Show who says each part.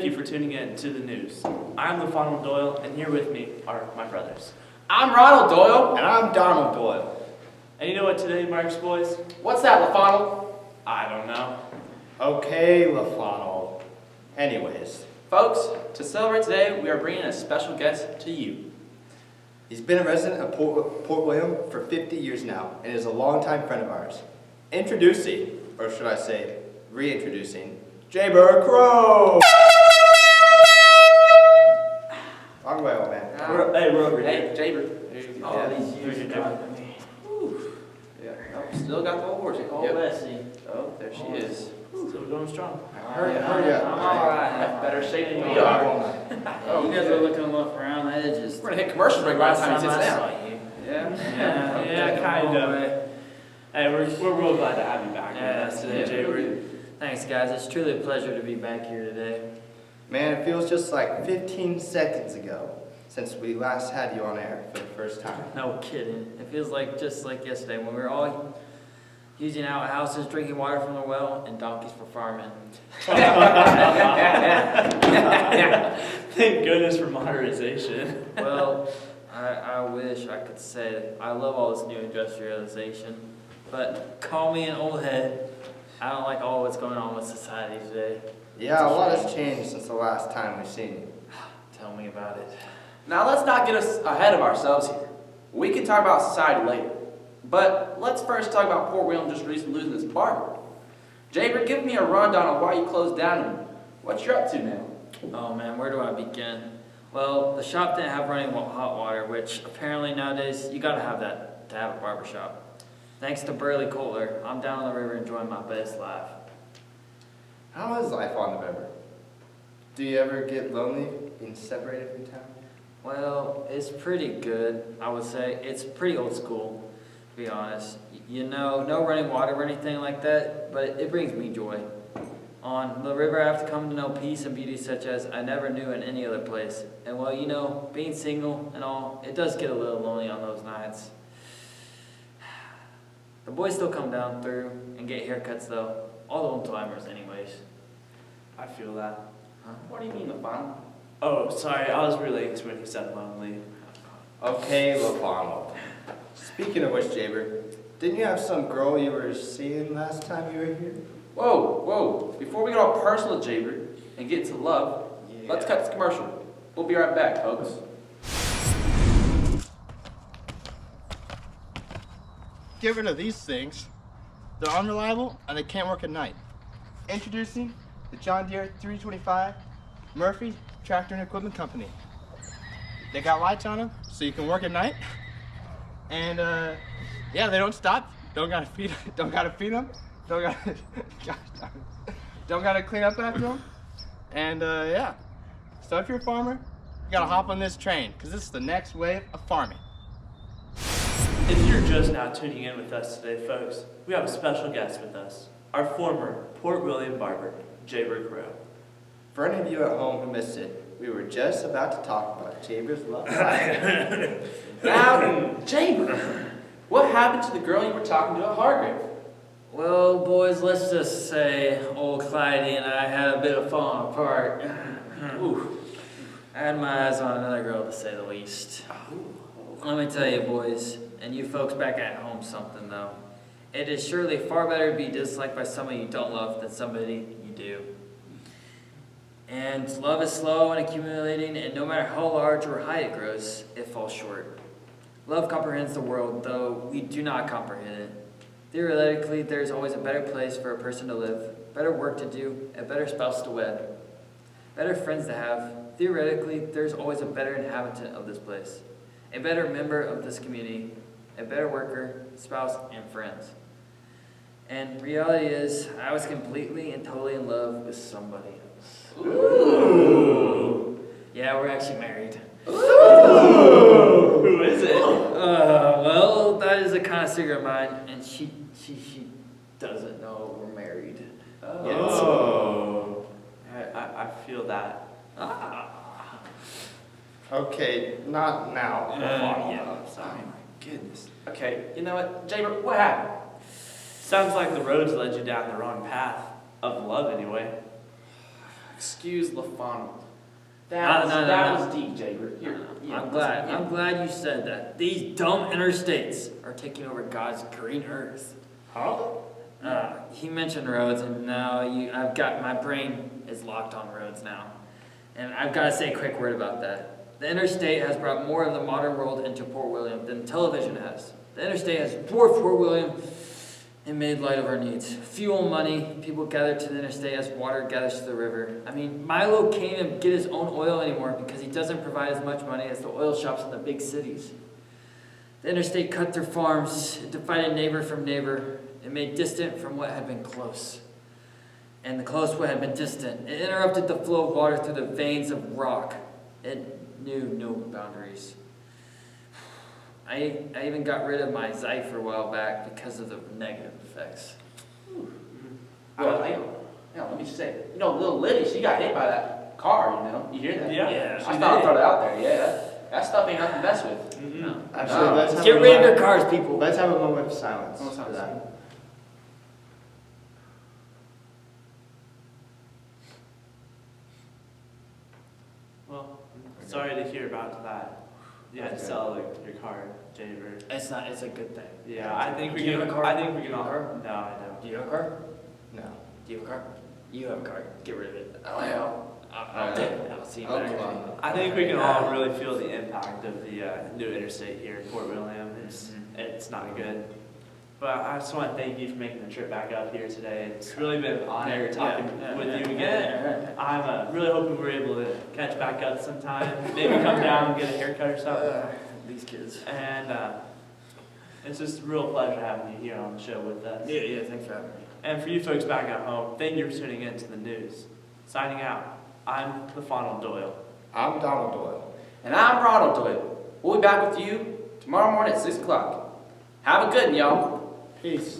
Speaker 1: you for tuning in to the news. I'm LaFonal Doyle, and here with me are my brothers.
Speaker 2: I'm Ronald Doyle.
Speaker 3: And I'm Donald Doyle.
Speaker 1: And you know what today marks, boys?
Speaker 2: What's that, LaFonal?
Speaker 1: I don't know.
Speaker 3: Okay, LaFonal. Anyways,
Speaker 2: Folks, to celebrate today, we are bringing a special guest to you.
Speaker 3: he's been a resident of Port William for 50 years now and is a longtime friend of ours. Introducing, or should I say, reintroducing, Jaber Crow! Wrong way, old man.
Speaker 1: We're over
Speaker 2: Hey,
Speaker 1: here.
Speaker 2: Jaber.
Speaker 4: All
Speaker 2: Yeah.
Speaker 4: these years you're talking to me.
Speaker 2: Yeah. Oh, still got the old horse.
Speaker 4: Oh,
Speaker 2: Yep.
Speaker 4: Bessie.
Speaker 2: Oh, there she is.
Speaker 1: So we're going strong.
Speaker 3: Hurry up.
Speaker 4: I'm alright.
Speaker 2: Better shape than we
Speaker 4: Yeah.
Speaker 2: are.
Speaker 4: You guys are looking a little around the edges.
Speaker 2: We're gonna hit commercial break by the time he sits
Speaker 4: I
Speaker 2: down.
Speaker 4: saw you.
Speaker 2: Yeah.
Speaker 1: Yeah, kind of. Hey, we're real glad to have you back
Speaker 4: Yeah,
Speaker 1: with us today,
Speaker 4: yeah.
Speaker 1: Jaber.
Speaker 4: Thanks, guys. It's truly a pleasure to be back here today.
Speaker 3: Man, it feels just like 15 seconds ago since we last had you on air for the first time.
Speaker 4: No kidding. It feels like just like yesterday when we were all using outhouses, drinking water from the well, and donkeys for farming.
Speaker 1: Thank goodness for modernization.
Speaker 4: Well, I wish I could say that I love all this new industrialization, but call me an old head. I don't like all what's going on with society today.
Speaker 3: Yeah, a lot has changed since the last time we've seen you.
Speaker 4: Tell me about it.
Speaker 2: Now let's not get us ahead of ourselves here. We can talk about society later. But let's first talk about Port William just recently losing this barber. Jaber, give me a rundown on why you closed down and what you're up to now.
Speaker 4: Oh man, where do I begin? Well, the shop didn't have running hot water, which apparently nowadays you gotta have that to have a barber shop. Thanks to Burley Kohler, I'm down on the river enjoying my best life.
Speaker 3: How is life on the river? Do you ever get lonely being separated from town?
Speaker 4: Well, it's pretty good, I would say. It's pretty old school, to be honest. You know, no running water or anything like that, but it brings me joy. On the river, I have to come to know peace and beauty such as I never knew in any other place. And well, you know, being single and all, it does get a little lonely on those nights. The boys still come down through and get haircuts though. All the old timers anyways.
Speaker 1: I feel that.
Speaker 2: What do you mean, LaFonal?
Speaker 1: Oh, sorry, I was relating to when he said lonely.
Speaker 3: Okay, LaFonal. Speaking of which, Jaber, didn't you have some girl you were seeing last time you were here?
Speaker 2: Whoa. Before we get all personal, Jaber, and get to love, let's cut this commercial. We'll be right back, folks.
Speaker 3: Get rid of these things. They're unreliable and they can't work at night. Introducing the John Deere 325 Murphy Tractor and Equipment Company. They got lights on them so you can work at night. And yeah, they don't stop. Don't gotta feed them. Don't gotta clean up after them. And yeah. So if you're a farmer, you gotta hop on this train because this is the next wave of farming.
Speaker 1: If you're just now tuning in with us today, folks, we have a special guest with us, our former Port William barber, Jaber Crow.
Speaker 3: For any of you at home who missed it, we were just about to talk about Jaber's love.
Speaker 2: Now, Jaber, what happened to the girl you were talking to at Hargrave?
Speaker 4: Well, boys, let's just say old Clyde and I had a bit of falling apart. Ooh, I had my eyes on another girl, to say the least. Let me tell you, boys, and you folks back at home something, though. It is surely far better to be disliked by somebody you don't love than somebody you do. And love is slow and accumulating, and no matter how large or high it grows, it falls short. Love comprehends the world, though we do not comprehend it. Theoretically, there is always a better place for a person to live, better work to do, a better spouse to wed, better friends to have. Theoretically, there's always a better inhabitant of this place, a better member of this community, a better worker, spouse, and friends. And reality is, I was completely and totally in love with somebody else.
Speaker 1: Ooh.
Speaker 4: Yeah, we're actually married.
Speaker 1: Ooh. Who is it?
Speaker 4: Well, that is a kind of secret of mine, and she doesn't know we're married.
Speaker 1: Oh. I feel that.
Speaker 3: Okay, not now.
Speaker 1: Yeah.
Speaker 2: Sorry, my goodness. Okay, you know what, Jaber, what happened?
Speaker 1: Sounds like the roads led you down the wrong path. Of love, anyway.
Speaker 2: Excuse LaFawnal.
Speaker 4: No,
Speaker 2: That
Speaker 4: no.
Speaker 2: was deep, Jaber. Here,
Speaker 4: I'm glad you said that. These dumb interstates are taking over God's green earth.
Speaker 3: Huh?
Speaker 4: He mentioned roads, and now I've got my brain is locked on roads now, and I've got to say a quick word about that. The interstate has brought more of the modern world into Port William than television has. The interstate has dwarfed Port William and made light of our needs. Fuel, money, people gather to the interstate as water gathers to the river. I mean, Milo can't even get his own oil anymore because he doesn't provide as much money as the oil shops in the big cities. The interstate cut through farms, it divided neighbor from neighbor, it made distant from what had been close, and the close what had been distant. It interrupted the flow of water through the veins of rock. It knew no boundaries. I even got rid of my Zypher a while back because of the negative effects.
Speaker 2: Well, hang on. Let me say, little Liddy, she got hit by that car, You hear that?
Speaker 1: Yeah.
Speaker 2: I thought I'd throw it out there, yeah. That stuff ain't nothing to mess with.
Speaker 4: No.
Speaker 3: Actually,
Speaker 2: No.
Speaker 3: let's have
Speaker 4: Get
Speaker 3: a
Speaker 4: rid of
Speaker 3: moment-
Speaker 4: your cars, people.
Speaker 3: Let's have a moment of silence
Speaker 2: Moment of
Speaker 3: for
Speaker 2: silence.
Speaker 3: that.
Speaker 1: Well, I'm sorry to hear about that. You had to
Speaker 3: Okay.
Speaker 1: sell your car, Jaber.
Speaker 4: It's not. It's a good thing.
Speaker 1: Yeah, I think we
Speaker 4: Do you
Speaker 1: can.
Speaker 4: have a car?
Speaker 1: I think we
Speaker 4: Do
Speaker 1: can
Speaker 4: you have
Speaker 1: all.
Speaker 4: a car?
Speaker 1: No, I don't.
Speaker 4: Do you have a car?
Speaker 3: No.
Speaker 4: Do you have a car? You have a car. Get rid of it.
Speaker 2: Oh, hell.
Speaker 4: I'll take it. I'll see you
Speaker 2: Oh,
Speaker 4: back.
Speaker 2: come on.
Speaker 1: I think we can all really feel the impact of the new interstate here in Port William.
Speaker 4: Mhm.
Speaker 1: It's not good. But I just want to thank you for making the trip back up here today. It's really been an honor talking with you again. I'm really hoping we're able to catch back up sometime. Maybe come down and get a haircut or something.
Speaker 4: These kids.
Speaker 1: And it's just a real pleasure having you here on the show with us.
Speaker 4: Yeah. Thanks for having me.
Speaker 1: And for you folks back at home, thank you for tuning in to the news. Signing out, I'm LaFawnal Doyle.
Speaker 3: I'm Donald Doyle.
Speaker 2: And I'm Ronald Doyle. We'll be back with you tomorrow morning at 6 o'clock. Have a good one, y'all.
Speaker 3: Peace.